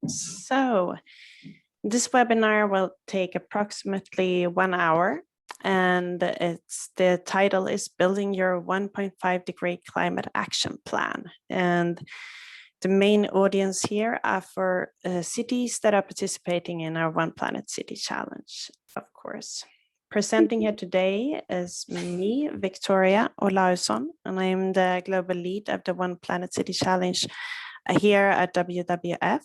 So this webinar will take approximately 1 hour, and the title is Building Your 1.5 Degree Climate Action Plan. And the main audience here are for cities that are participating in our One Planet City Challenge, of course. Presenting here today is me, Victoria Olausson, and I am the global lead of the One Planet City Challenge here at WWF.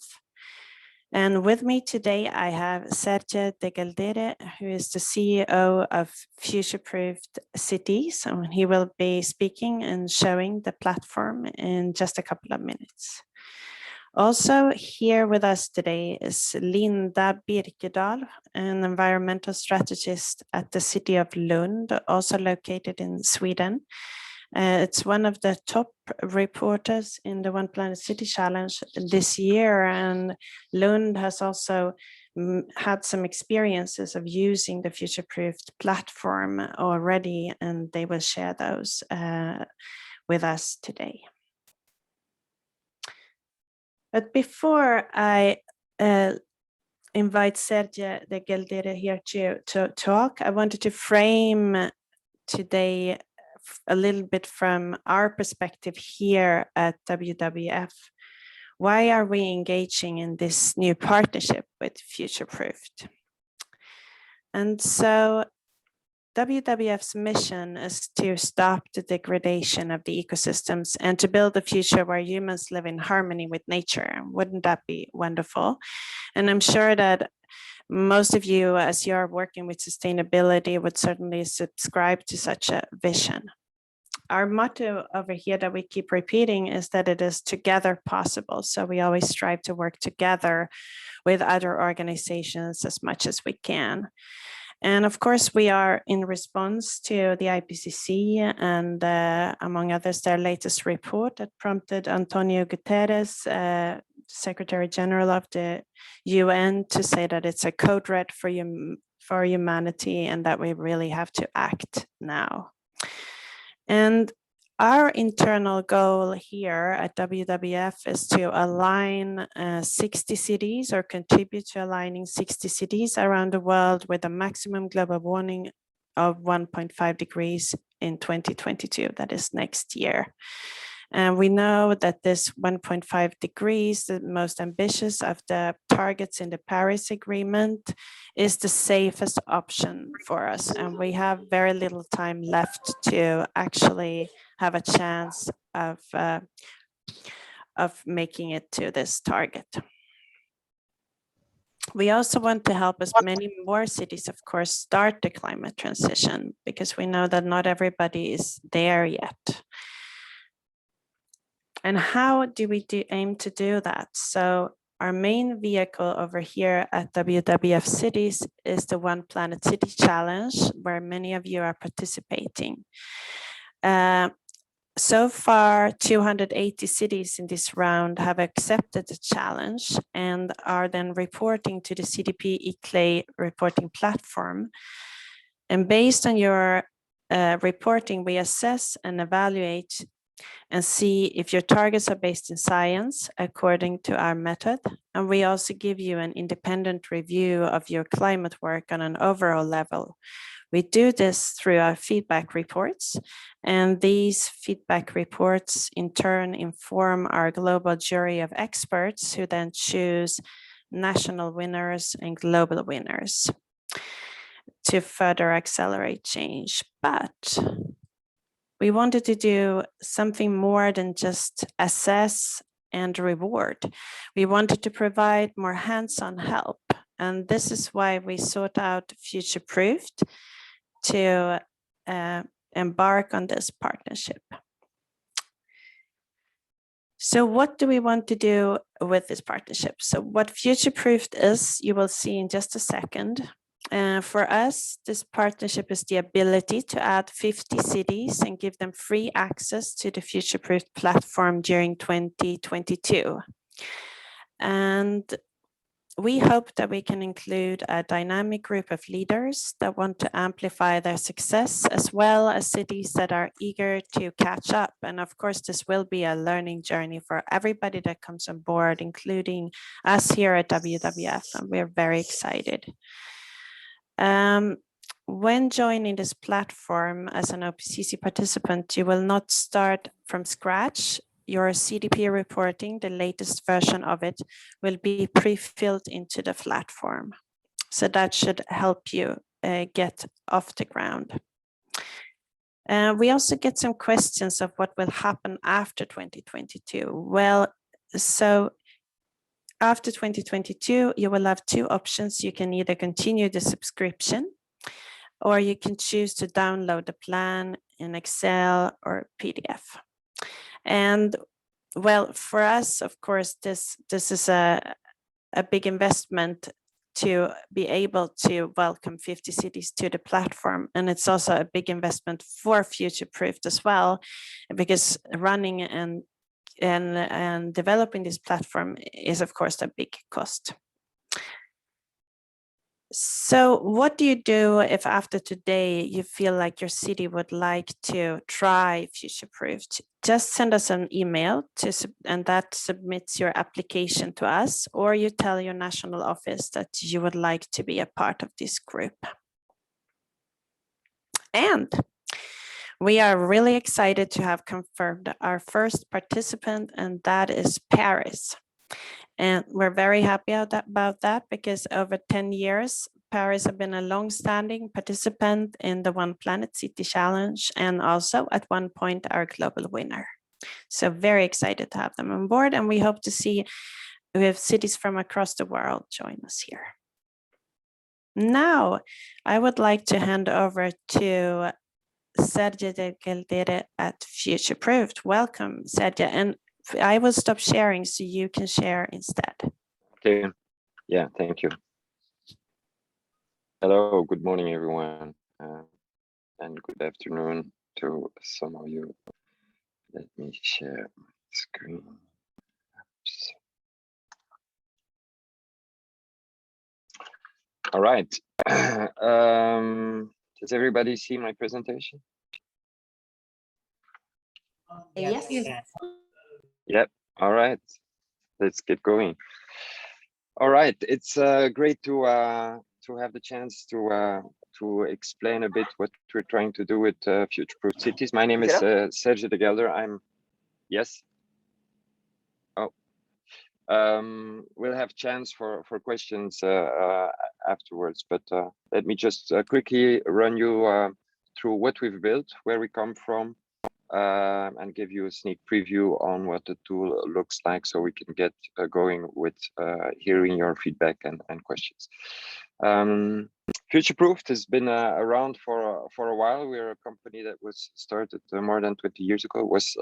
And with me today, I have Serge de Gheldere, who is the CEO of Futureproofed Cities, and he will be speaking and showing the platform in just a couple of minutes. Also here with us today is Lund Birkedal, an environmental strategist at the city of Lund, also located in Sweden. It's one of the top reporters in the One Planet City Challenge this year, and Lund has also had some experiences of using the Futureproofed platform already, and they will share those with us today. But before I invite Serge de Gheldere here to talk, I wanted to frame today a little bit from our perspective here at WWF. Why are we engaging in this new partnership with Futureproofed? And so WWF's mission is to stop the degradation of the ecosystems and to build a future where humans live in harmony with nature. Wouldn't that be wonderful? And I'm sure that most of you, as you're working with sustainability, would certainly subscribe to such a vision. Our motto over here that we keep repeating is that it is together possible. So we always strive to work together with other organizations as much as we can. And of course, we are in response to the IPCC and among others, their latest report that prompted Antonio Guterres, Secretary General of the UN, to say that it's a code red for humanity and that we really have to act now. And our internal goal here at WWF is to align 60 cities or contribute to aligning 60 cities around the world with a maximum global warming of 1.5 degrees in 2022, that is next year. And we know that this 1.5 degrees, the most ambitious of the targets in the Paris Agreement, is the safest option for us. And we have very little time left to actually have a chance of making it to this target. We also want to help as many more cities, of course, start the climate transition, because we know that not everybody is there yet. And how do we aim to do that? So our main vehicle over here at WWF Cities is the One Planet City Challenge, where many of you are participating. So far, 280 cities in this round have accepted the challenge and are then reporting to the CDP ICLEI reporting platform. And based on your reporting, we assess and evaluate and see if your targets are based in science according to our method. And we also give you an independent review of your climate work on an overall level. We do this through our feedback reports, and these feedback reports in turn inform our global jury of experts who then choose national winners and global winners to further accelerate change. But we wanted to do something more than just assess and reward. We wanted to provide more hands-on help. And this is why we sought out Futureproofed to embark on this partnership. So what do we want to do with this partnership? So what Futureproofed is, you will see in just a second. For us, this partnership is the ability to add 50 cities and give them free access to the Futureproofed platform during 2022. And we hope that we can include a dynamic group of leaders that want to amplify their success, as well as cities that are eager to catch up. And of course, this will be a learning journey for everybody that comes on board, including us here at WWF, and we're very excited. When joining this platform as an OPCC participant, you will not start from scratch. Your CDP reporting, the latest version of it, will be pre-filled into the platform. So that should help you get off the ground. We also get some questions of what will happen after 2022. Well, so after 2022, you will have two options. You can either continue the subscription, or you can choose to download the plan in Excel or PDF. And well, for us, of course, this is a big investment to be able to welcome 50 cities to the platform. And it's also a big investment for Futureproofed as well, because running and developing this platform is, of course, a big cost. So what do you do if after today you feel like your city would like to try Futureproofed? Just send us an email and that submits your application to us, or you tell your national office that you would like to be a part of this group. And we are really excited to have confirmed our first participant, and that is Paris. And we're very happy about that, because over 10 years, Paris have been a long-standing participant in the One Planet City Challenge, and also at one point our global winner. So very excited to have them on board, and we hope to see we have cities from across the world join us here. Now, I would like to hand over to Serge de Gheldere at Futureproofed. Welcome, Serge, and I will stop sharing so you can share instead. Okay, yeah, thank you. Hello, good morning, everyone, and good afternoon to some of you. Let me share my screen. Oops. All right. Does everybody see my presentation? Yes. Yep. All right. Let's get going. All right. It's great to have the chance to explain a bit what we're trying to do with Futureproofed Cities. My name is Serge de Gheldere. Yes. Oh. We'll have chance for questions afterwards, but let me just quickly run you through what we've built, where we come from, and give you a sneak preview on what the tool looks like, so we can get going with hearing your feedback and questions. Futureproofed has been around for a while. We're a company that was started more than 20 years ago. It was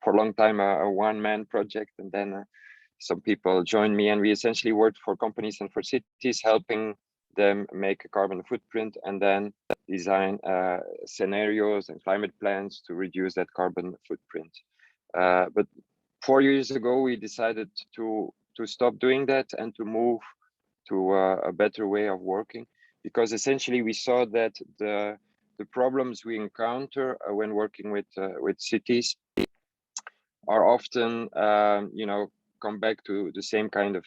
for a long time a one-man project, and then some people joined me, and we essentially worked for companies and for cities, helping them make a carbon footprint and then design scenarios and climate plans to reduce that carbon footprint. But 4 years ago, we decided to stop doing that and to move to a better way of working, because essentially we saw that the problems we encounter when working with cities are often, you know, come back to the same kind of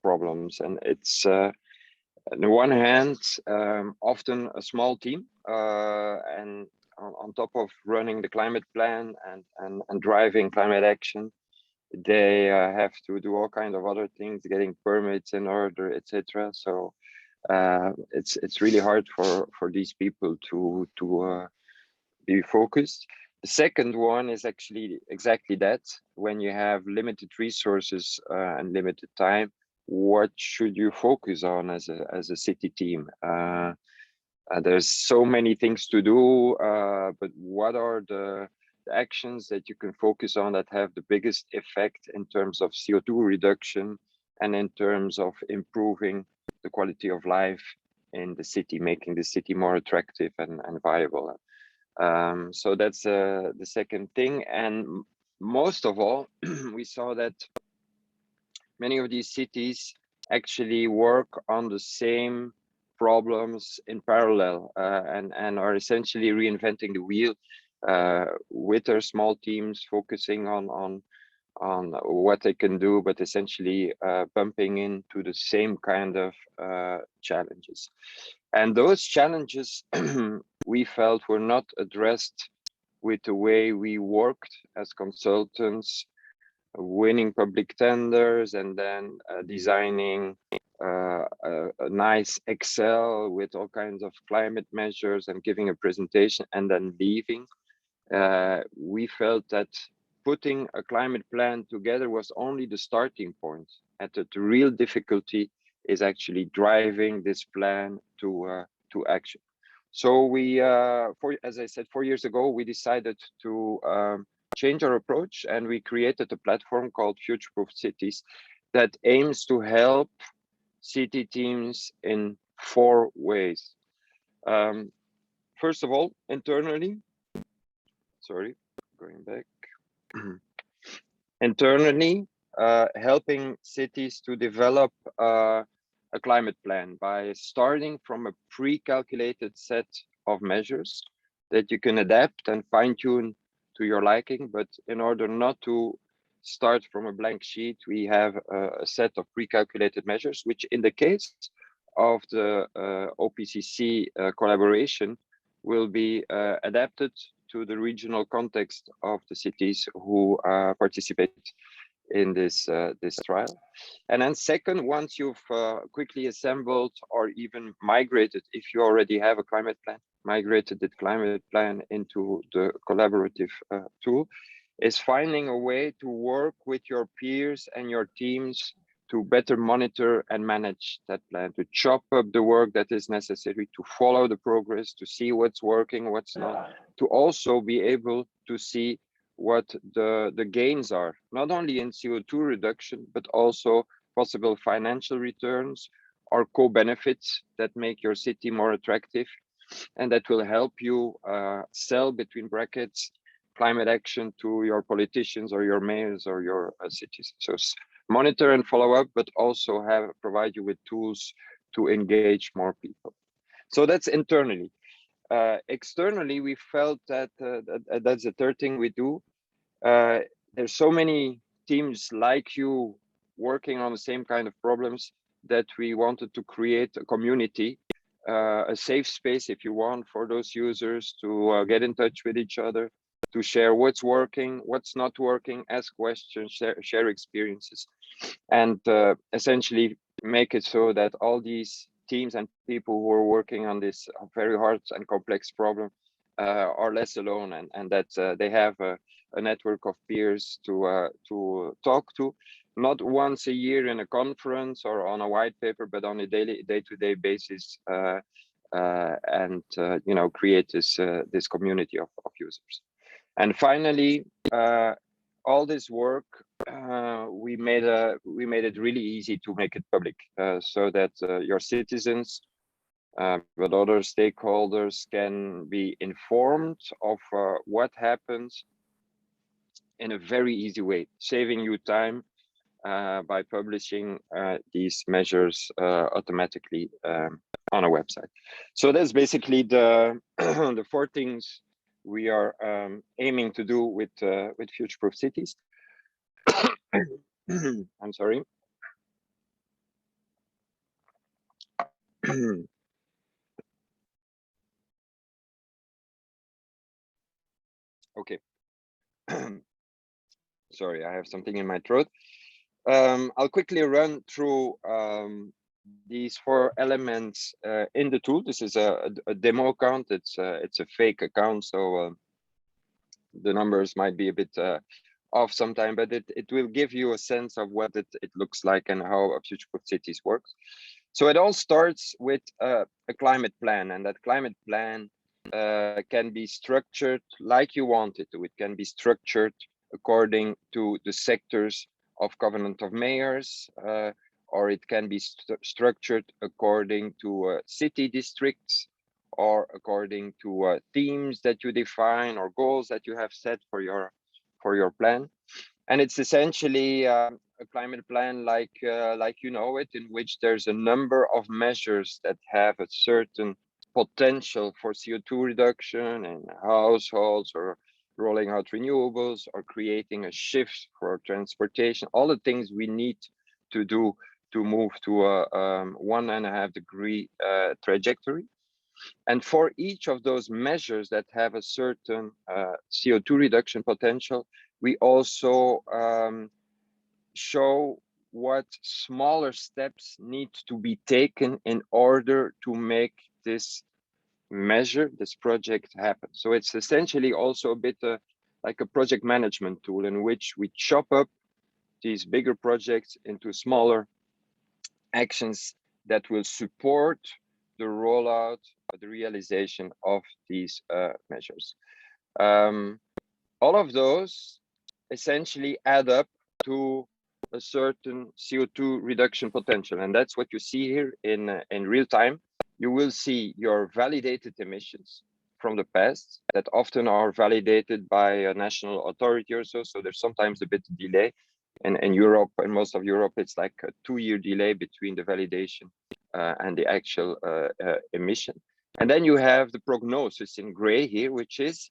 problems. And it's on the one hand, often a small team, and on top of running the climate plan and driving climate action, they have to do all kinds of other things, getting permits in order, etc. So it's really hard for these people to be focused. The second one is actually exactly that. When you have limited resources and limited time, what should you focus on as a city team? There's so many things to do, but what are the actions that you can focus on that have the biggest effect in terms of CO2 reduction and in terms of improving the quality of life in the city, making the city more attractive and viable? So that's the second thing. And most of all, we saw that many of these cities actually work on the same problems in parallel and are essentially reinventing the wheel with their small teams, focusing on what they can do, but essentially bumping into the same kind of challenges. And those challenges we felt were not addressed with the way we worked as consultants, winning public tenders and then designing a nice Excel with all kinds of climate measures and giving a presentation and then leaving. We felt that putting a climate plan together was only the starting point, and that the real difficulty is actually driving this plan to action. So we, as I said, 4 years ago, we decided to change our approach, and we created a platform called FutureproofedCities that aims to help city teams in 4 ways. First of all, internally, sorry, going back. Internally, helping cities to develop a climate plan by starting from a pre-calculated set of measures that you can adapt and fine-tune to your liking. But in order not to start from a blank sheet, we have a set of pre-calculated measures, which in the case of the OPCC collaboration will be adapted to the regional context of the cities who participate in this trial. And then second, once you've quickly assembled or even migrated, if you already have a climate plan, migrated the climate plan into the collaborative tool, is finding a way to work with your peers and your teams to better monitor and manage that plan, to chop up the work that is necessary, to follow the progress, to see what's working, what's not, to also be able to see what the gains are, not only in CO2 reduction, but also possible financial returns or co-benefits that make your city more attractive, and that will help you sell, between brackets, climate action to your politicians or your mayors or your cities. So monitor and follow up, but also provide you with tools to engage more people. So that's internally. Externally, we felt that that's the third thing we do. There's so many teams like you working on the same kind of problems that we wanted to create a community, a safe space, if you want, for those users to get in touch with each other, to share what's working, what's not working, ask questions, share experiences, and essentially make it so that all these teams and people who are working on this very hard and complex problem are less alone, and that they have a network of peers to talk to, not once a year in a conference or on a white paper, but on a day-to-day basis, and you know, create this community of users. And finally, all this work, we made it really easy to make it public, so that your citizens, but other stakeholders can be informed of what happens in a very easy way, saving you time by publishing these measures automatically on a website. So that's basically the the 4 things we are aiming to do with Future-Proof Cities. I'm sorry. Okay. Sorry, I have something in my throat. I'll quickly run through these 4 elements in the tool. This is a demo account. It's a fake account, so the numbers might be a bit off sometime, but it will give you a sense of what it looks like and how a Future-Proof Cities works. So it all starts with a climate plan, and that climate plan can be structured like you want it to. It can be structured according to the sectors of Covenant of Mayors, or it can be structured according to city districts, or according to themes that you define or goals that you have set for your plan. And it's essentially a climate plan like you know it, in which there's a number of measures that have a certain potential for CO2 reduction in households, or rolling out renewables, or creating a shift for transportation, all the things we need to do to move to a 1.5 degree trajectory. And for each of those measures that have a certain CO2 reduction potential, we also show what smaller steps need to be taken in order to make this measure, this project happen. So it's essentially also a bit like a project management tool, in which we chop up these bigger projects into smaller actions that will support the rollout, the realization of these measures. All of those essentially add up to a certain CO2 reduction potential, and that's what you see here in real time. You will see your validated emissions from the past that often are validated by a national authority or so. So there's sometimes a bit of delay. In Europe, in most of Europe, it's like a 2-year delay between the validation and the actual emission. And then you have the prognosis in gray here, which is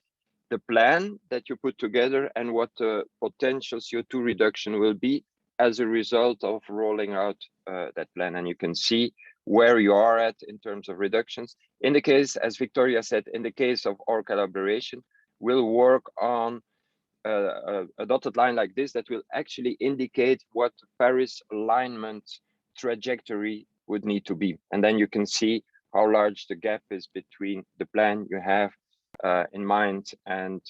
the plan that you put together and what the potential CO2 reduction will be as a result of rolling out that plan. And you can see where you are at in terms of reductions. In the case, as Victoria said, in the case of our collaboration, we'll work on a dotted line like this that will actually indicate what Paris alignment trajectory would need to be. And then you can see how large the gap is between the plan you have in mind and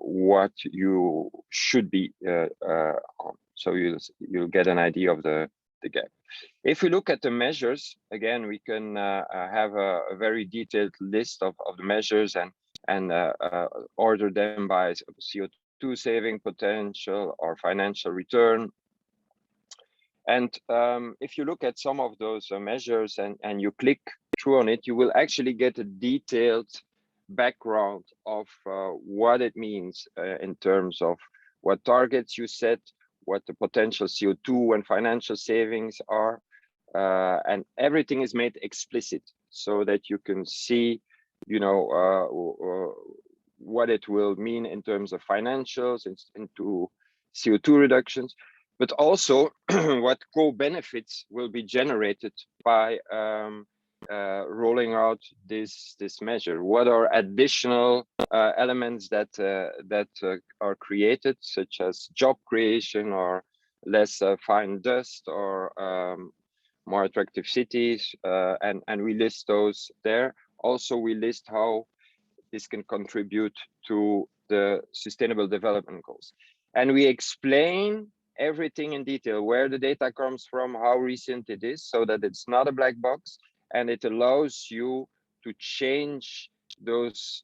what you should be on. So you'll get an idea of the gap. If we look at the measures, again, we can have a very detailed list of the measures and order them by CO2 saving potential or financial return. And if you look at some of those measures and you click through on it, you will actually get a detailed background of what it means in terms of what targets you set, what the potential CO2 and financial savings are, and everything is made explicit so that you can see, you know, what it will mean in terms of financials into CO2 reductions, but also what co-benefits will be generated by rolling out this measure. What are additional elements that are created, such as job creation or less fine dust or more attractive cities, and we list those there. Also, we list how this can contribute to the Sustainable Development Goals. And we explain everything in detail, where the data comes from, how recent it is, so that it's not a black box, and it allows you to change those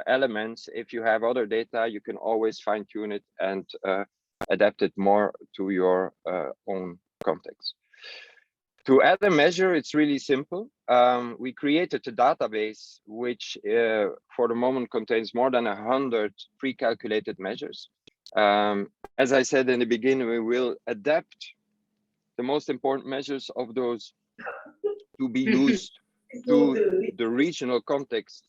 elements. If you have other data, you can always fine tune it and adapt it more to your own context. To add a measure, it's really simple. We created a database which for the moment contains more than 100 pre-calculated measures. As I said in the beginning, we will adapt the most important measures of those to be used to the regional context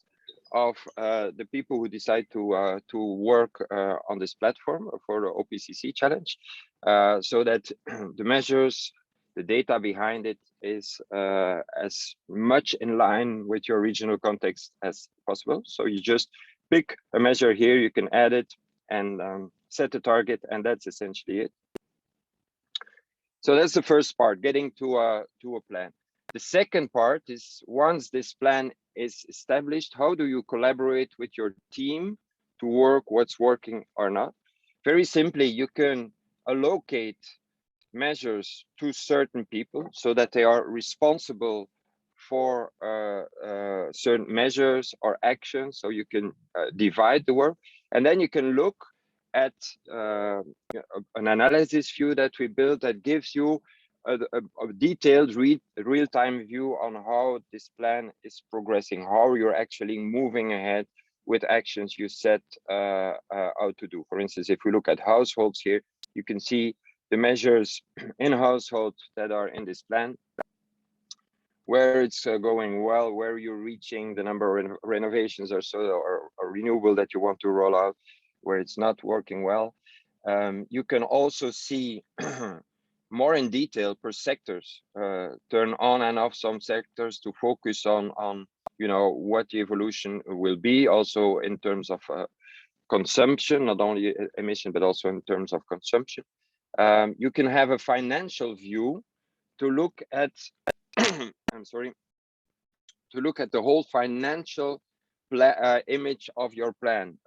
of the people who decide to work on this platform for the OPCC challenge, so that the measures, the data behind it is as much in line with your regional context as possible. So you just pick a measure here, you can add it and set a target, and that's essentially it. So that's the first part, getting to a plan. The second part is, once this plan is established, how do you collaborate with your team to work what's working or not? Very simply, you can allocate measures to certain people so that they are responsible for certain measures or actions. So you can divide the work, and then you can look at an analysis view that we built that gives you a detailed real-time view on how this plan is progressing, how you're actually moving ahead with actions you set out to do. For instance, if we look at households here, You can see the measures in household that are in this plan, where it's going well, where you're reaching the number of renovations or so, or renewable that you want to roll out, where it's not working well. You can also see more in detail per sectors, turn on and off some sectors to focus on what the evolution will be, also in terms of consumption, not only emission, but also in terms of consumption. You can have a financial view to look at, I'm sorry, to look at the whole financial image of your plan.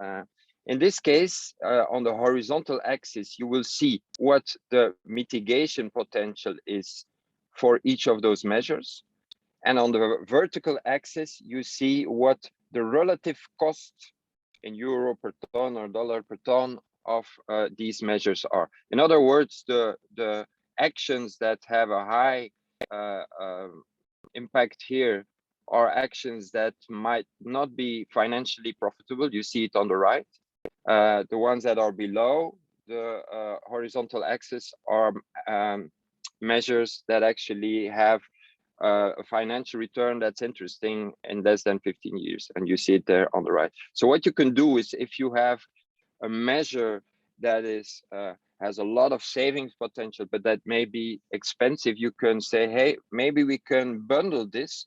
In this case, on the horizontal axis, you will see what the mitigation potential is for each of those measures. And on the vertical axis, you see what the relative cost in euro per ton or dollar per ton of these measures are. In other words, the actions that have a high impact here are actions that might not be financially profitable. You see it on the right. The ones that are below the horizontal axis are measures that actually have a financial return that's interesting in less than 15 years, and you see it there on the right. So what you can do is, if you have a measure that is has a lot of savings potential, but that may be expensive, you can say, hey, maybe we can bundle this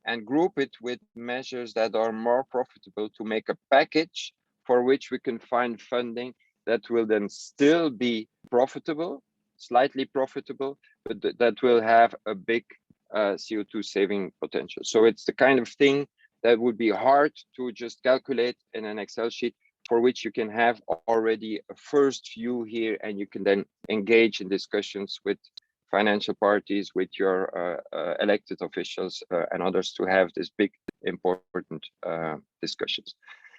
and group it with measures that are more profitable to make a package for which we can find funding that will then still be profitable, slightly profitable, but that will have a big CO2 saving potential. So it's the kind of thing that would be hard to just calculate in an Excel sheet, for which you can have already a first view here, and you can then engage in discussions with financial parties, with your elected officials and others, to have this big, important discussions.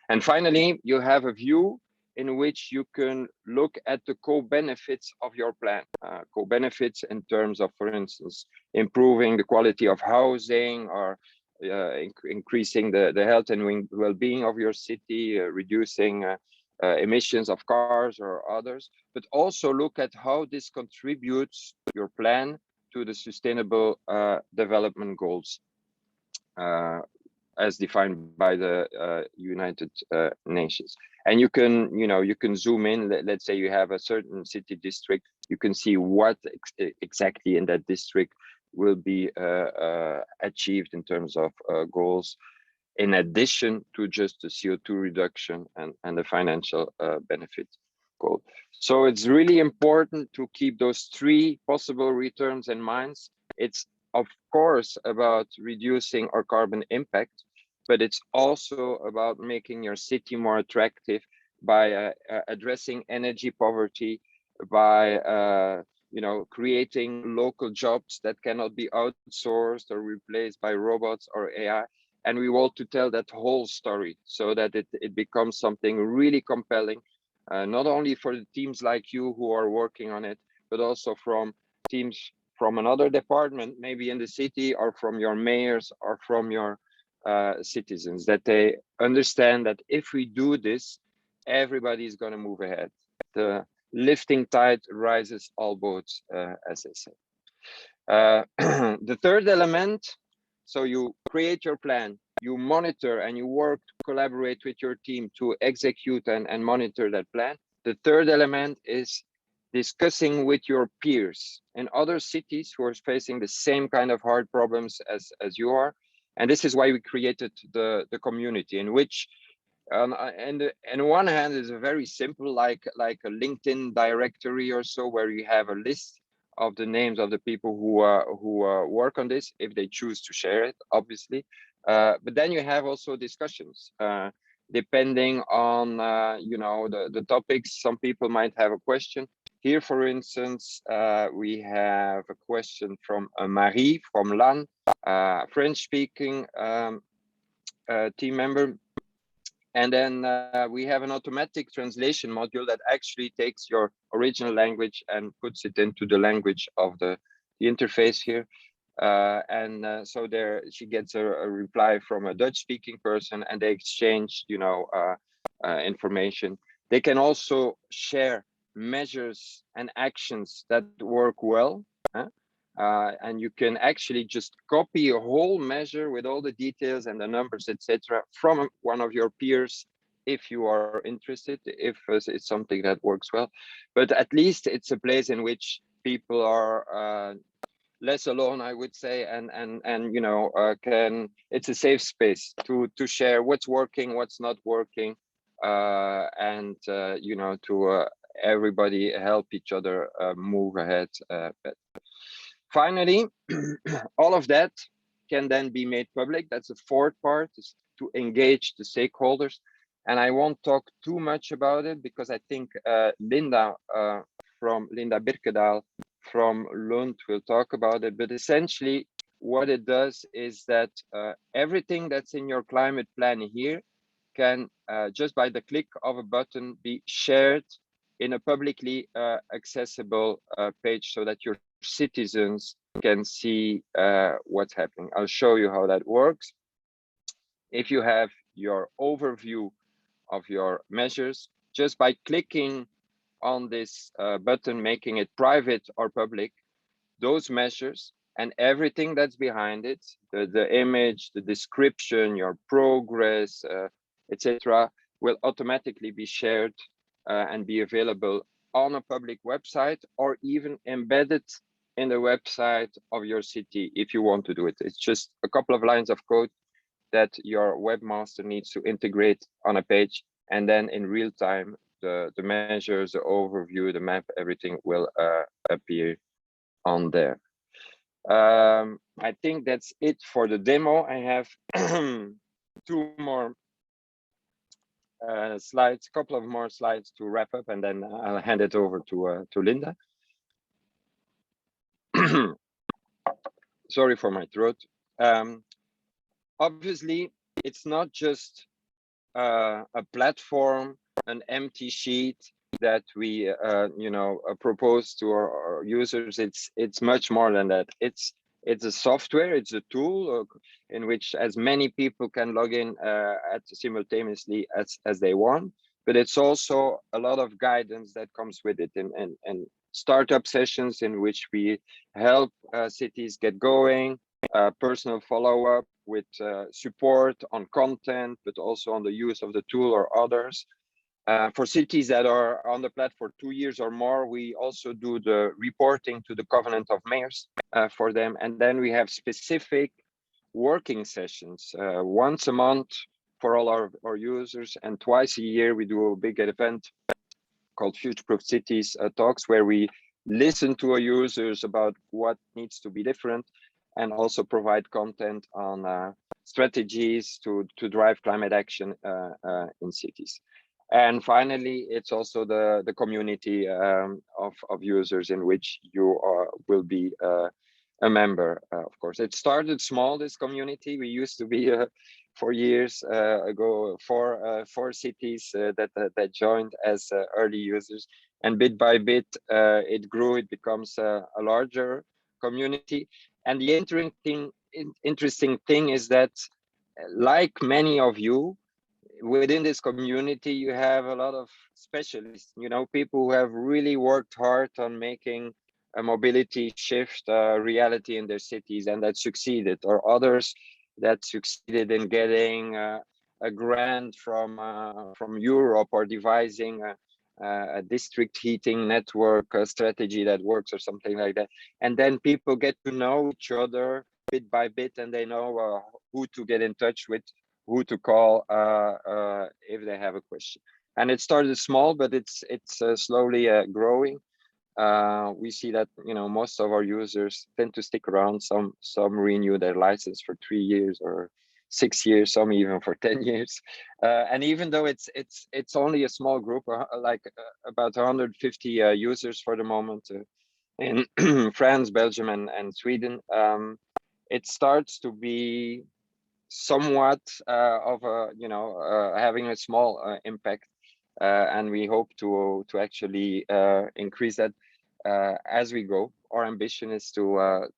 And finally, you have a view in which you can look at the co-benefits of your plan. Co-benefits in terms of, for instance, improving the quality of housing, or increasing the health and well-being of your city, reducing emissions of cars or others, but also look at how this contributes your plan to the sustainable development goals as defined by the United Nations. And you can, you can zoom in. Let's say you have a certain city district, you can see what exactly in that district will be achieved in terms of goals, in addition to just the CO2 reduction and the financial benefit goal. So it's really important to keep those three possible returns in mind. It's of course about reducing our carbon impact, but it's also about making your city more attractive by addressing energy poverty, by creating local jobs that cannot be outsourced or replaced by robots or AI. And we want to tell that whole story so that it becomes something really compelling, not only for the teams like you who are working on it, but also from teams from another department, maybe in the city, or from your mayors, or from your citizens, that they understand that if we do this, everybody is going to move ahead. The lifting tide rises all boats, as they say. The third element, so you create your plan, you monitor, and you work to collaborate with your team to execute and monitor that plan. The third element is discussing with your peers in other cities who are facing the same kind of hard problems as you are. And this is why we created the community, in which and on one hand is very simple, like a LinkedIn directory or so, where you have a list of the names of the people who work on this, if they choose to share it, obviously. But then you have also discussions, depending on the topics. Some people might have a question. Here, for instance, we have a question from Marie from Lund, French-speaking team member. And then we have an automatic translation module that actually takes your original language and puts it into the language of the interface here. So there she gets a reply from a Dutch-speaking person, and they exchange, information. They can also share measures and actions that work well. And you can actually just copy a whole measure with all the details and the numbers, etc., from one of your peers if you are interested, if it's something that works well. But at least it's a place in which people are less alone, I would say, and you know, it's a safe space to share what's working, what's not working, and you know, to everybody help each other move ahead. Finally, all of that can then be made public. That's the fourth part, is to engage the stakeholders. And I won't talk too much about it because I think Linda Birkedal from Lund will talk about it. But essentially, what it does is that everything that's in your climate plan here can just by the click of a button be shared in a publicly accessible page so that your citizens can see what's happening. I'll show you how that works. If you have your overview of your measures, just by clicking on this button, making it private or public, those measures and everything that's behind it, the image, the description, your progress, etc., will automatically be shared and be available on a public website or even embedded in the website of your city if you want to do it. It's just a couple of lines of code that your webmaster needs to integrate on a page, and then in real time, the measures, the overview, the map, everything will appear on there. I think that's it for the demo. I have two more slides, a couple of more slides to wrap up, and then I'll hand it over to Linda. Sorry for my throat. Obviously, it's not just a platform, an empty sheet that we you know, propose to our users. It's much more than that. It's a software, it's a tool in which as many people can log in simultaneously as they want, but it's also a lot of guidance that comes with it, and startup sessions in which we help cities get going, personal follow-up with support on content, but also on the use of the tool or others. For cities that are on the platform for 2 years or more, we also do the reporting to the Covenant of Mayors for them. And then we have specific working sessions once a month for all our users, and twice a year we do a big event called FutureproofedCities talks, where we listen to our users about what needs to be different, and also provide content on strategies to drive climate action in cities. And finally, it's also the community of users in which you will be a member, of course. It started small, this community. We used to be 4 years ago, four cities that joined as early users. And bit by bit, it grew, it becomes a larger community. And the interesting thing is that, like many of you, within this community, you have a lot of specialists, you know, people who have really worked hard on making a mobility shift reality in their cities, and that succeeded, or others that succeeded in getting a grant from Europe, or devising a district heating network strategy that works, or something like that. And then people get to know each other bit by bit, and they know who to get in touch with, who to call if they have a question. And it started small, but it's slowly growing. We see that, you know, most of our users tend to stick around. Some renew their license for 3 years or 6 years, some even for 10 years. And even though it's only a small group, like about 150 users for the moment in France, Belgium, and Sweden, it starts to be somewhat of a, you know, having a small impact, and we hope to actually increase that as we go. Our ambition is to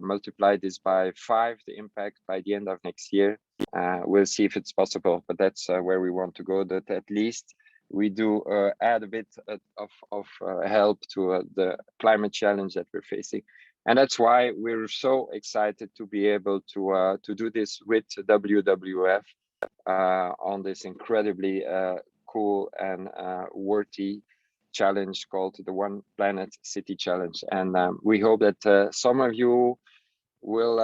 multiply this by 5, the impact, by the end of next year. We'll see if it's possible, but that's where we want to go, that at least we do add a bit of help to the climate challenge that we're facing. And that's why we're so excited to be able to do this with WWF on this incredibly cool and worthy challenge called the One Planet City Challenge. And we hope that some of you will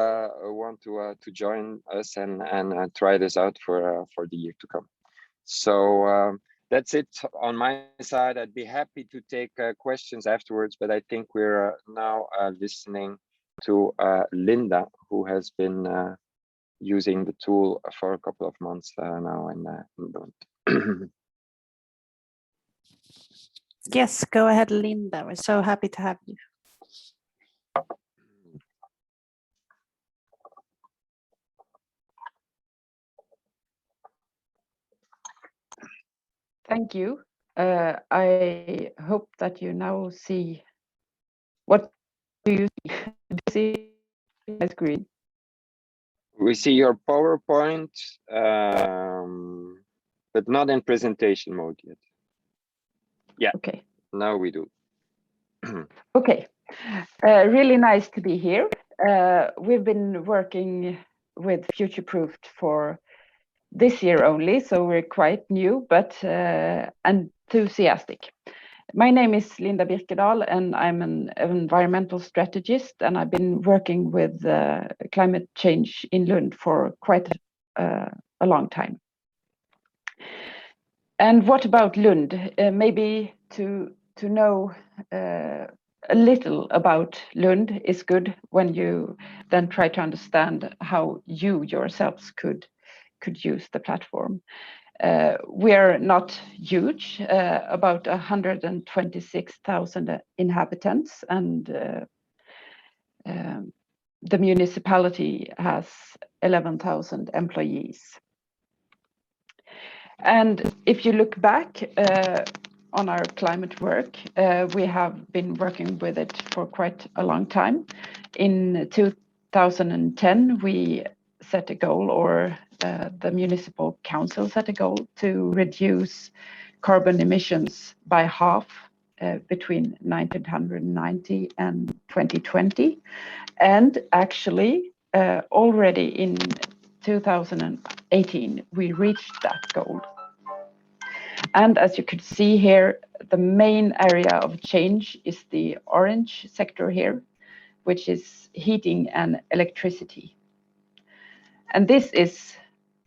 want to join us and try this out for the year to come. So that's it on my side. I'd be happy to take questions afterwards, but I think we're now listening to Linda, who has been using the tool for a couple of months now in Lund. Yes, go ahead, Linda. We're so happy to have you. Thank you. I hope that you now see. What do you see? Do you see my screen? We see your PowerPoint, but not in presentation mode yet. Yeah. Okay. Now we do. Okay. Really nice to be here. We've been working with Futureproofed for this year only, so we're quite new, but enthusiastic. My name is Linda Birkedal, and I'm an environmental strategist, and I've been working with climate change in Lund for quite a long time. And what about Lund? Maybe to know a little about Lund is good when you then try to understand how you yourselves could use the platform. We're not huge, about 126,000 inhabitants, and the municipality has 11,000 employees. And if you look back on our climate work, we have been working with it for quite a long time. In 2010, we set a goal, or the municipal council set a goal to reduce carbon emissions by half between 1990 and 2020. And actually, already in 2018, we reached that goal. And as you could see here, the main area of change is the orange sector here, which is heating and electricity. And this is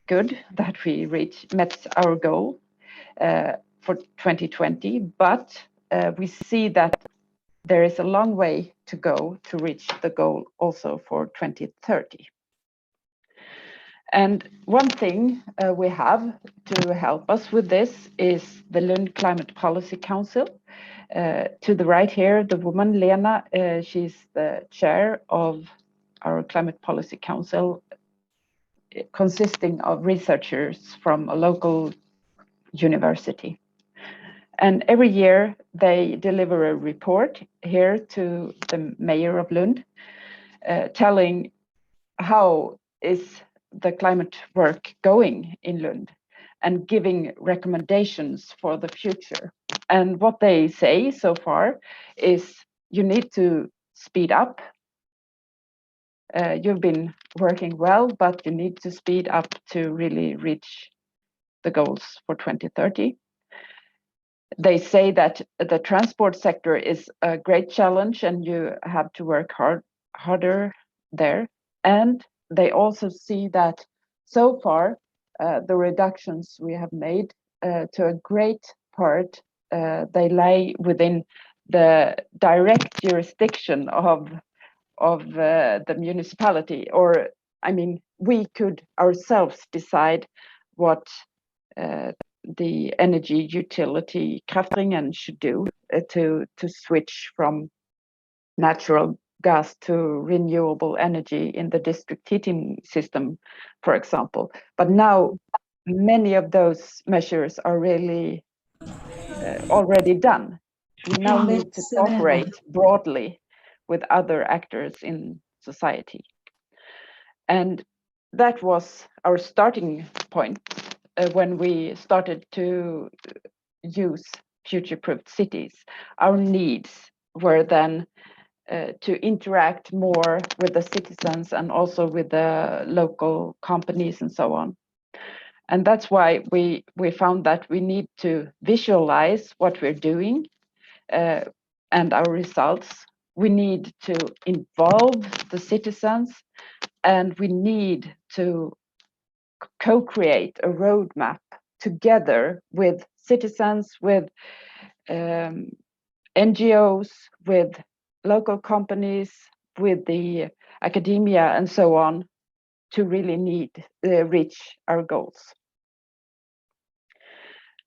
good that we met our goal for 2020, but we see that there is a long way to go to reach the goal also for 2030. And one thing we have to help us with this is the Lund Climate Policy Council. To the right here, the woman, Lena, she's the chair of our Climate Policy Council, consisting of researchers from a local university. And every year they deliver a report here to the mayor of Lund, telling how is the climate work going in Lund and giving recommendations for the future. And what they say so far is you need to speed up. You've been working well, but you need to speed up to really reach the goals for 2030. They say that the transport sector is a great challenge and you have to work harder there. And they also see that so far, the reductions we have made to a great part, they lie within the direct jurisdiction of the municipality. Or, I mean, we could ourselves decide what the energy utility Kraftringen should do to switch from natural gas to renewable energy in the district heating system, for example. But now many of those measures are really already done. We now need to cooperate broadly with other actors in society. And that was our starting point when we started to use future-proofed cities. Our needs were then to interact more with the citizens and also with the local companies and so on. And that's why we found that we need to visualize what we're doing and our results. We need to involve the citizens, and we need to co-create a roadmap together with citizens, with NGOs, with local companies, with the academia and so on, to really reach our goals.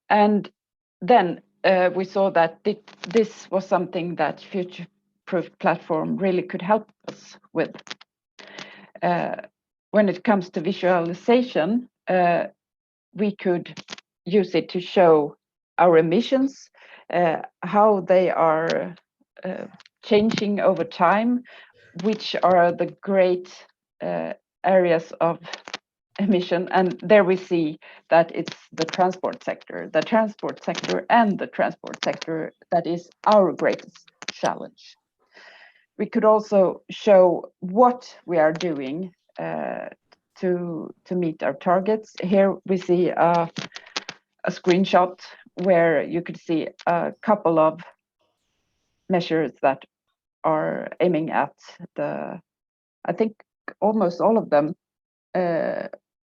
And then we saw that this was something that Future-Proof platform really could help us with. When it comes to visualization, we could use it to show our emissions, how they are changing over time, which are the great areas of emission. And there we see that it's the transport sector and the transport sector that is our greatest challenge. We could also show what we are doing to meet our targets. Here we see a screenshot where you could see a couple of measures that are aiming at I think almost all of them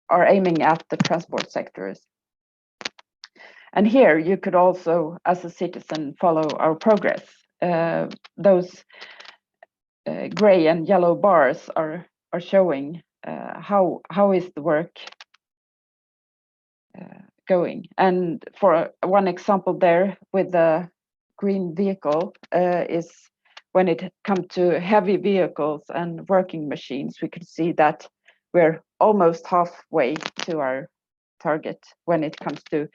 are aiming at the transport sectors. And here you could also, as a citizen, follow our progress. Those gray and yellow bars are showing how is the work going. And for one example there with the green vehicle is when it comes to heavy vehicles and working machines, we could see that we're almost halfway to our target when it comes to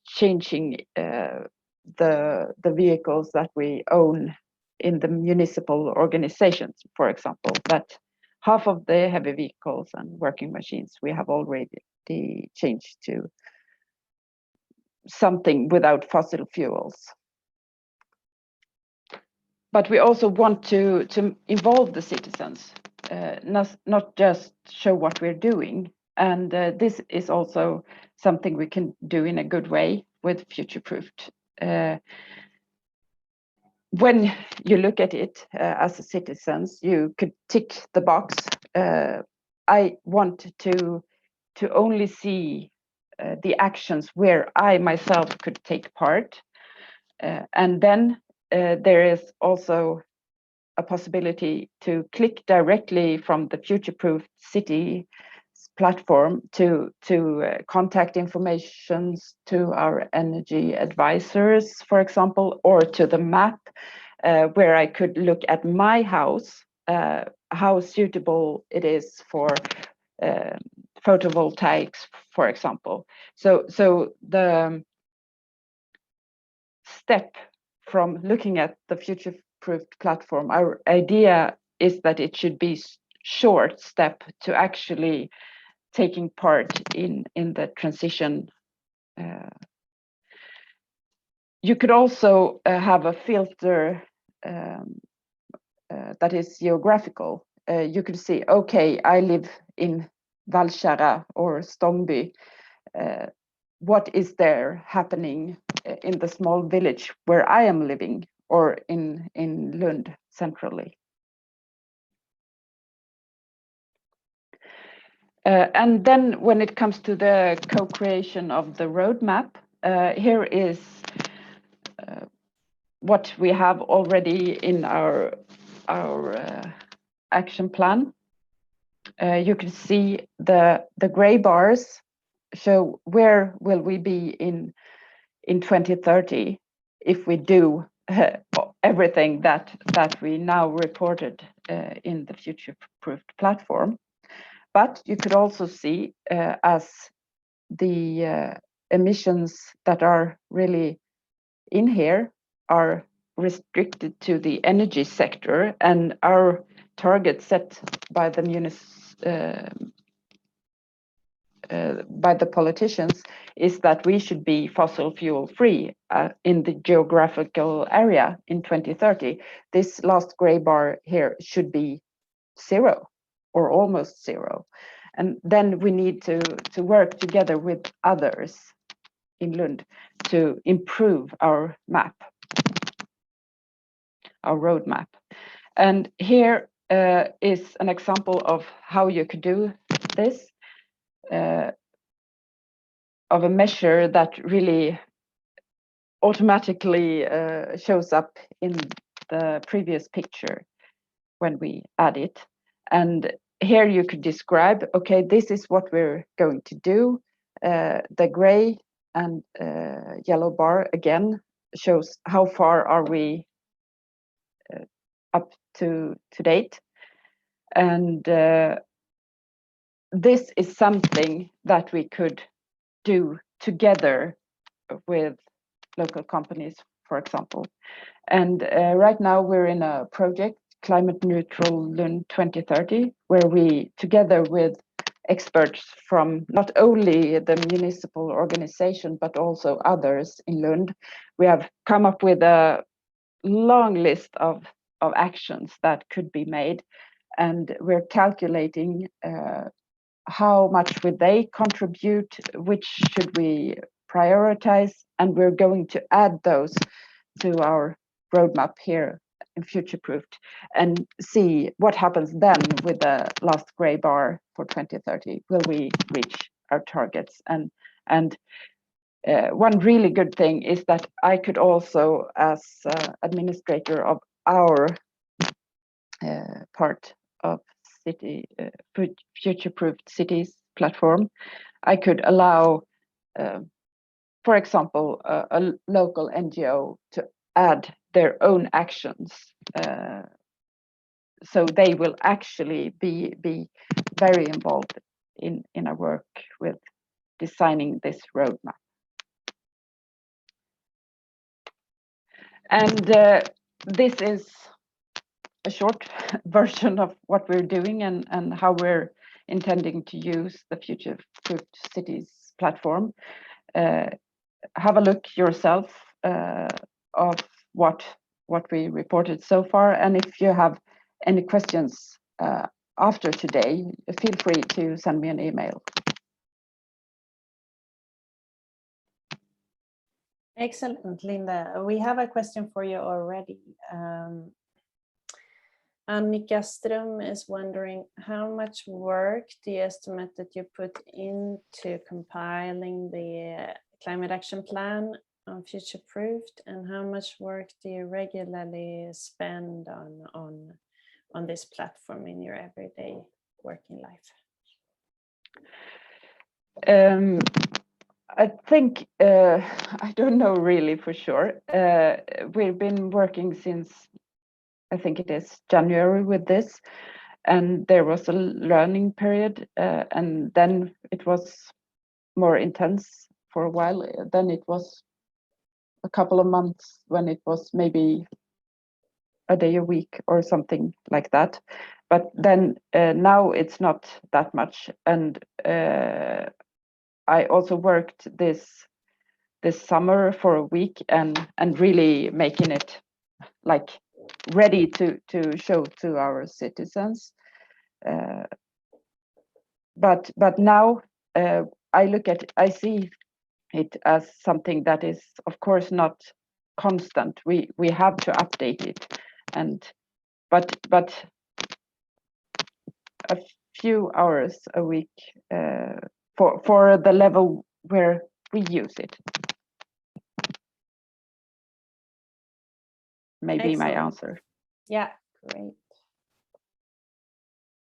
changing the vehicles that we own in the municipal organizations, for example, that half of the heavy vehicles and working machines we have already changed to something without fossil fuels. But we also want to involve the citizens, not just show what we're doing. And this is also something we can do in a good way with Future-Proofed. When you look at it as a citizens, you could tick the box. I want to only see the actions where I myself could take part. And then there is also a possibility to click directly from the Future-Proofed City platform to contact information to our energy advisors, for example, or to the map where I could look at my house, how suitable it is for photovoltaics, for example. So the step from looking at the Future-Proofed platform, our idea is that it should be short step to actually taking part in the transition. You could also have a filter that is geographical. You could see, okay, I live in Valkärra or Stångby. What is there happening in the small village where I am living, or in Lund centrally? And then when it comes to the co-creation of the roadmap, here is what we have already in our action plan. You can see the gray bars show where will we be in 2030 if we do everything that we now reported in the Future-Proofed platform. But you could also see as the emissions that are really in here are restricted to the energy sector, and our target set by the by the politicians is that we should be fossil fuel free in the geographical area in 2030. This last gray bar here should be 0 or almost 0. And then we need to work together with others in Lund to improve our map, our roadmap. And here is an example of how you could do this, of a measure that really automatically shows up in the previous picture when we add it. And here you could describe, okay, this is what we're going to do. The gray and yellow bar again shows how far are we up to date. And this is something that we could do together with local companies, for example. And right now we're in a project, Climate Neutral Lund 2030, where we, together with experts from not only the municipal organization, but also others in Lund, we have come up with a long list of actions that could be made. And we're calculating how much would they contribute, which should we prioritize, and we're going to add those to our roadmap here in Futureproofed and see what happens then with the last gray bar for 2030. Will we reach our targets? And one really good thing is that I could also, as administrator of our part of city Futureproofed Cities platform, I could allow, for example, a local NGO to add their own actions, so they will actually be very involved in our work with designing this roadmap. And this is a short version of what we're doing and how we're intending to use the Futureproofed Cities platform. Have a look yourself of what we reported so far, and if you have any questions after today, feel free to send me an email. Excellent, Linda. We have a question for you already. Annika Ström is wondering, how much work do you estimate that you put into compiling the climate action plan on Futureproofed, and how much work do you regularly spend on this platform in your everyday working life? I think, I don't know really for sure. We've been working since, I think it is January with this, and there was a learning period, and then it was more intense for a while. Then it was a couple of months when it was maybe a day a week or something like that. But then now it's not that much. And I also worked this summer for a week and really making it like ready to show to our citizens. But now I see it as something that is, of course, not constant. We have to update it, but a few hours a week for the level where we use it. Maybe Excellent. my answer. Yeah, great.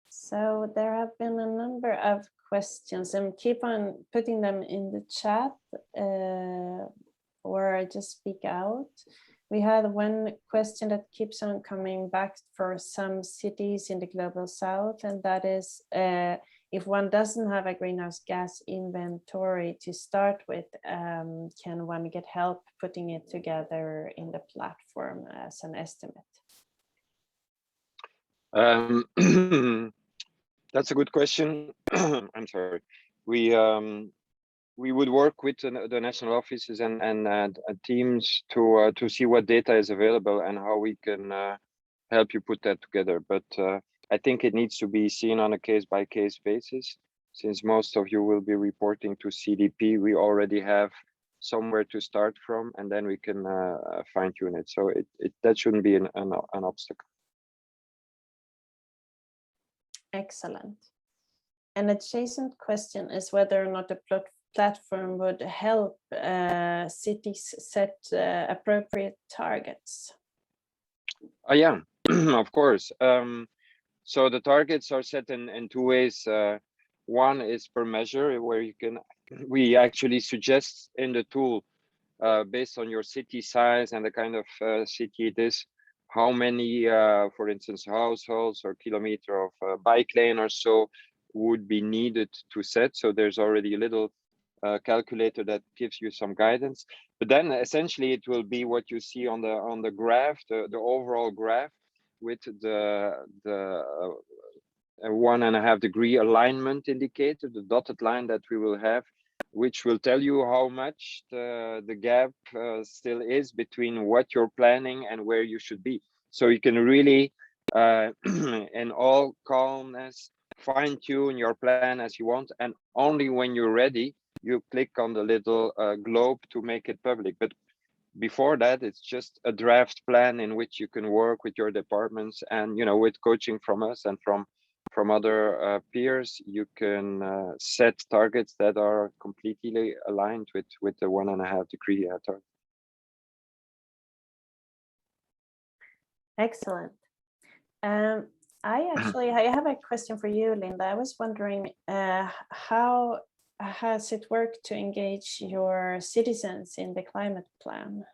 So there have been a number of questions, and keep on putting them in the chat or just speak out. We had one question that keeps on coming back for some cities in the global south, and that is if one doesn't have a greenhouse gas inventory to start with, can one get help putting it together in the platform as an estimate? That's a good question. I'm sorry. we would work with the national offices and teams to see what data is available and how we can help you put that together. But I think it needs to be seen on a case-by-case basis. Since most of you will be reporting to CDP, we already have somewhere to start from, and then we can fine-tune it. So that shouldn't be an obstacle. Excellent. An adjacent question is whether or not the platform would help cities set appropriate targets. Yeah, of course. So the targets are set in two ways. One is per measure, where we actually suggest in the tool, based on your city size and the kind of city it is, how many, for instance, households or kilometer of bike lane or so would be needed to set. So there's already a little calculator that gives you some guidance. But then essentially it will be what you see on the graph, the overall graph, with the 1.5 degree alignment indicator, the dotted line that we will have, which will tell you how much the gap still is between what you're planning and where you should be. So you can really, in all calmness, fine-tune your plan as you want, and only when you're ready, you click on the little globe to make it public. But before that, it's just a draft plan in which you can work with your departments, and with coaching from us and from other peers, you can set targets that are completely aligned with the 1.5 degree target. Excellent. I have a question for you, Linda. I was wondering how has it worked to engage your citizens in the climate plan?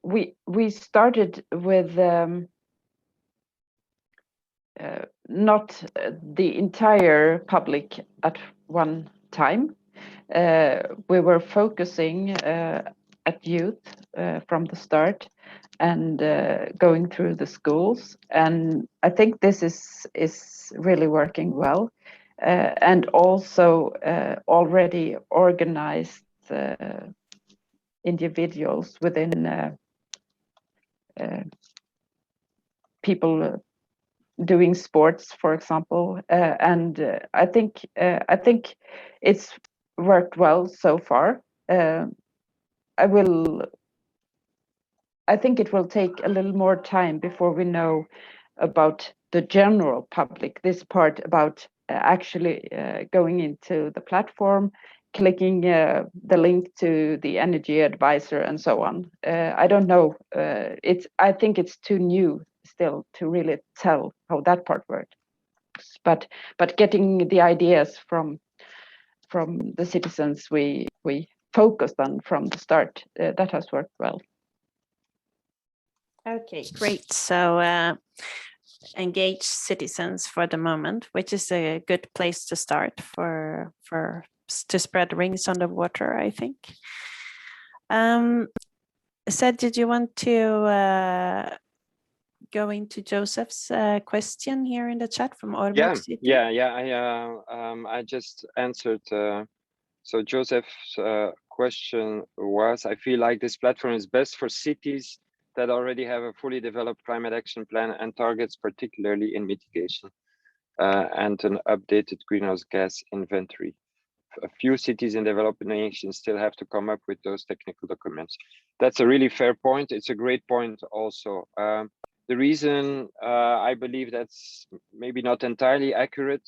We started with not the entire public at one time. We were focusing at youth from the start, and going through the schools, and I think this is really working well, and also already organized individuals within people doing sports, for example, and I think it's worked well so far. I think it will take a little more time before we know about the general public, this part about actually going into the platform, clicking the link to the energy advisor and so on. I don't know. I think it's too new still to really tell how that part works. But getting the ideas from the citizens we focused on from the start, that has worked well. Okay, great. So engage citizens for the moment, which is a good place to start to spread rings on the water, I think. Serge, did you want to go into Joseph's question here in the chat from Aalborg City? Yeah. I just answered. So Joseph's question was, I feel like this platform is best for cities that already have a fully developed climate action plan and targets, particularly in mitigation, and an updated greenhouse gas inventory. A few cities in developing nations still have to come up with those technical documents. That's a really fair point. It's a great point also. The reason I believe that's maybe not entirely accurate,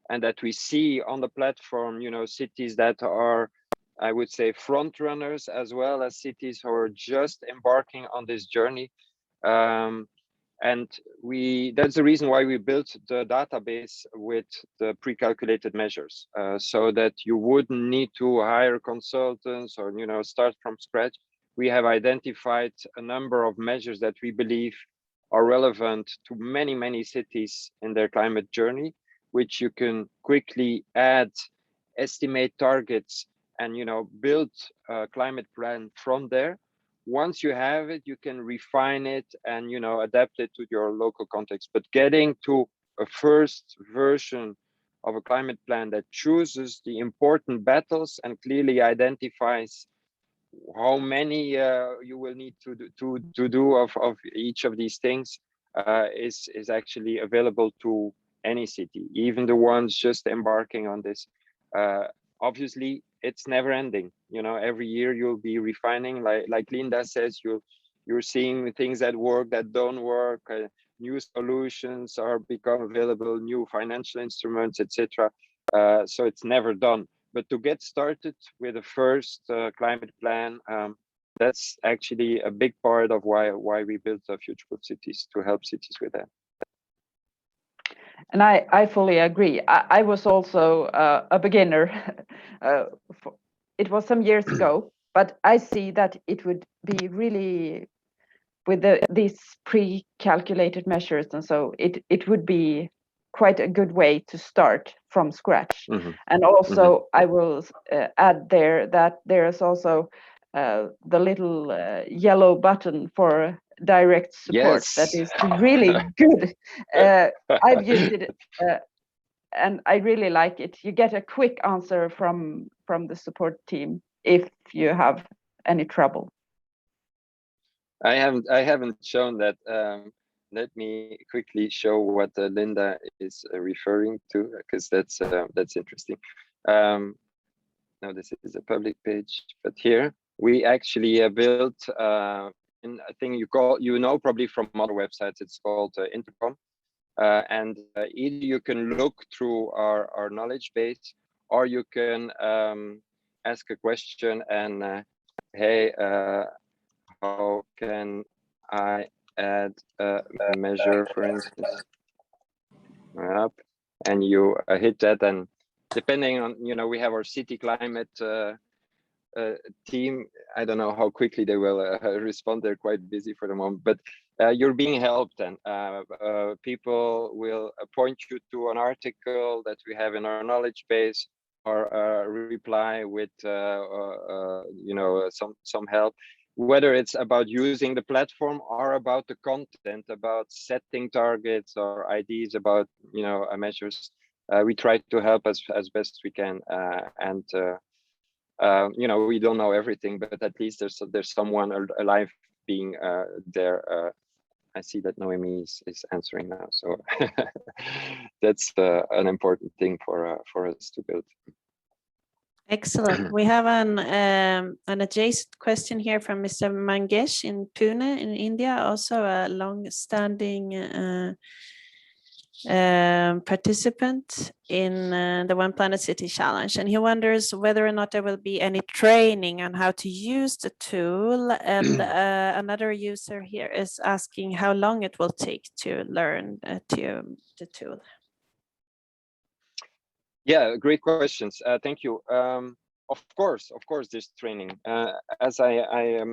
and that we see on the platform, cities that are, I would say, front runners, as well as cities who are just embarking on this journey. And that's the reason why we built the database with the pre-calculated measures, so that you wouldn't need to hire consultants or start from scratch. We have identified a number of measures that we believe are relevant to many cities in their climate journey, which you can quickly add, estimate targets, and build a climate plan from there. Once you have it, you can refine it and adapt it to your local context. But getting to a first version of a climate plan that chooses the important battles and clearly identifies how many you will need to do of each of these things, is actually available to any city, even the ones just embarking on this. Obviously, it's never ending. You know, every year you'll be refining, like Linda says, you're seeing things that work, that don't work. New solutions are become available, new financial instruments, etc. So it's never done. But to get started with the first climate plan, that's actually a big part of why we built Future-Proof Cities, to help cities with that. And I fully agree. I was also a beginner. It was some years ago, but I see that it would be really, with these pre-calculated measures and so, it would be quite a good way to start from scratch. Mm-hmm. And also, Mm-hmm. I will add there that there is also the little yellow button for direct support. Yes. That is really good. I've used it and I really like it. You get a quick answer from the support team if you have any trouble. I haven't shown that. Let me quickly show what Linda is referring to, because that's interesting. No, this is a public page, but here we actually built in a thing you know probably from other websites. It's called Intercom, and either you can look through our knowledge base, or you can ask a question and hey, how can I add a measure, for instance? Up, and you hit that, and depending on, you know, we have our city climate team. I don't know how quickly they will respond. They're quite busy for the moment, but you're being helped, and people will point you to an article that we have in our knowledge base, or reply with you know, some help, whether it's about using the platform or about the content, about setting targets or ideas about, you know, measures. We try to help as best we can, and you know, we don't know everything, but at least there's someone alive being there. I see that Noemi is answering now, so that's an important thing for us to build. Excellent. We have an adjacent question here from Mr. Mangesh in Pune in India, also a long-standing participant in the One Planet City Challenge, and he wonders whether or not there will be any training on how to use the tool. And another user here is asking how long it will take to learn the tool. Yeah, great questions. Thank you. Of course, there's training. As I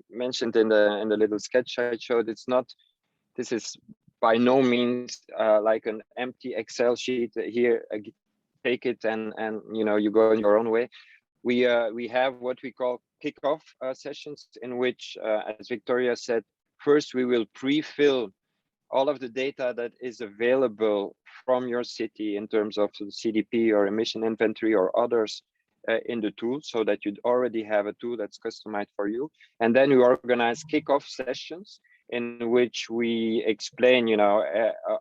mentioned in the little sketch I showed, this is by no means like an empty Excel sheet. Here, take it and you know, you go in your own way. We have what we call kickoff sessions, in which, as Victoria said, first we will pre-fill all of the data that is available from your city in terms of the CDP or emission inventory or others in the tool, so that you already have a tool that's customized for you. And then we organize kickoff sessions in which we explain, you know,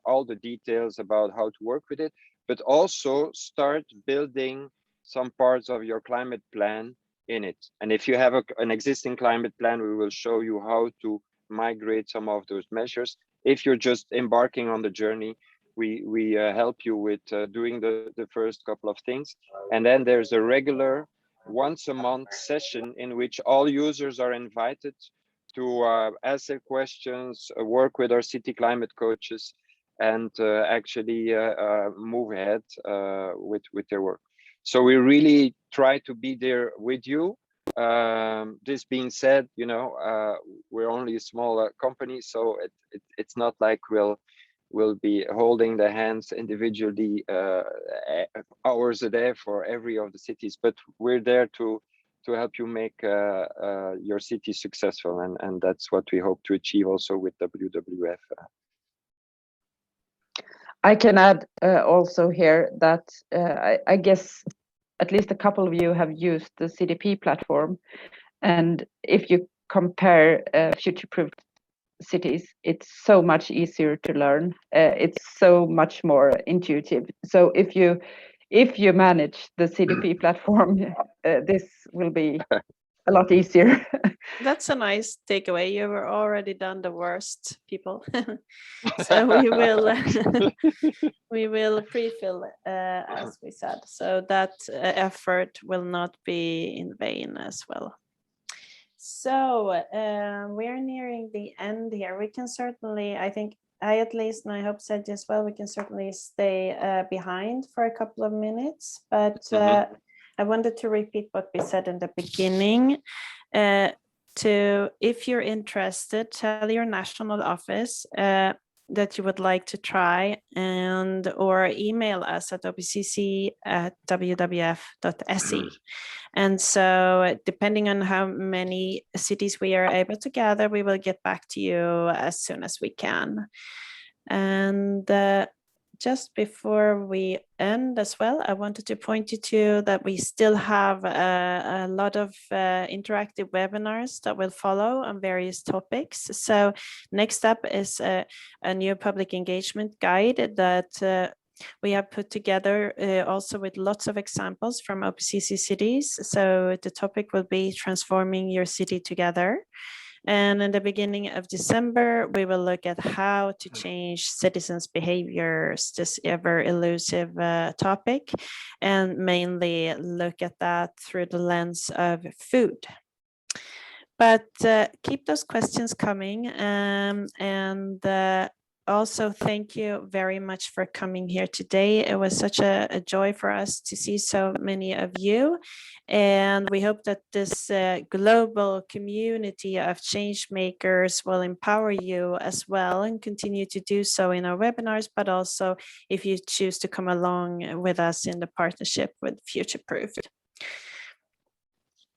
all the details about how to work with it, but also start building some parts of your climate plan in it. And if you have an existing climate plan, we will show you how to migrate some of those measures. If you're just embarking on the journey, we help you with doing the first couple of things. And then there's a regular once a month session in which all users are invited to ask their questions, work with our city climate coaches, and actually move ahead with their work. So we really try to be there with you. This being said, you know, we're only a small company, so it's not like we'll be holding the hands individually hours a day for every of the cities, but we're there to help you make your city successful, and that's what we hope to achieve also with WWF. I can add also here that I guess at least a couple of you have used the CDP platform, and if you compare future-proof cities, it's so much easier to learn. It's so much more intuitive. So if you manage the CDP platform, this will be a lot easier. That's a nice takeaway. You were already done the worst, people. So we will we will pre-fill as we said. So that effort will not be in vain as well. So we are nearing the end here. We can certainly, I think I at least, and I hope Serge as well, we can certainly stay behind for a couple of minutes, but I wanted to repeat what we said in the beginning. If you're interested, tell your national office that you would like to try, or email us at opcc@wwf.se. And so depending on how many cities we are able to gather, we will get back to you as soon as we can. And just before we end as well, I wanted to point you to that we still have a lot of interactive webinars that will follow on various topics. So next up is a new public engagement guide that we have put together also with lots of examples from OPCC cities. So the topic will be transforming your city together. And in the beginning of December, we will look at how to change citizens' behaviors, this ever elusive topic, and mainly look at that through the lens of food. But keep those questions coming, and also thank you very much for coming here today. It was such a joy for us to see so many of you, and we hope that this global community of change makers will empower you as well and continue to do so in our webinars, but also if you choose to come along with us in the partnership with Future Proofed.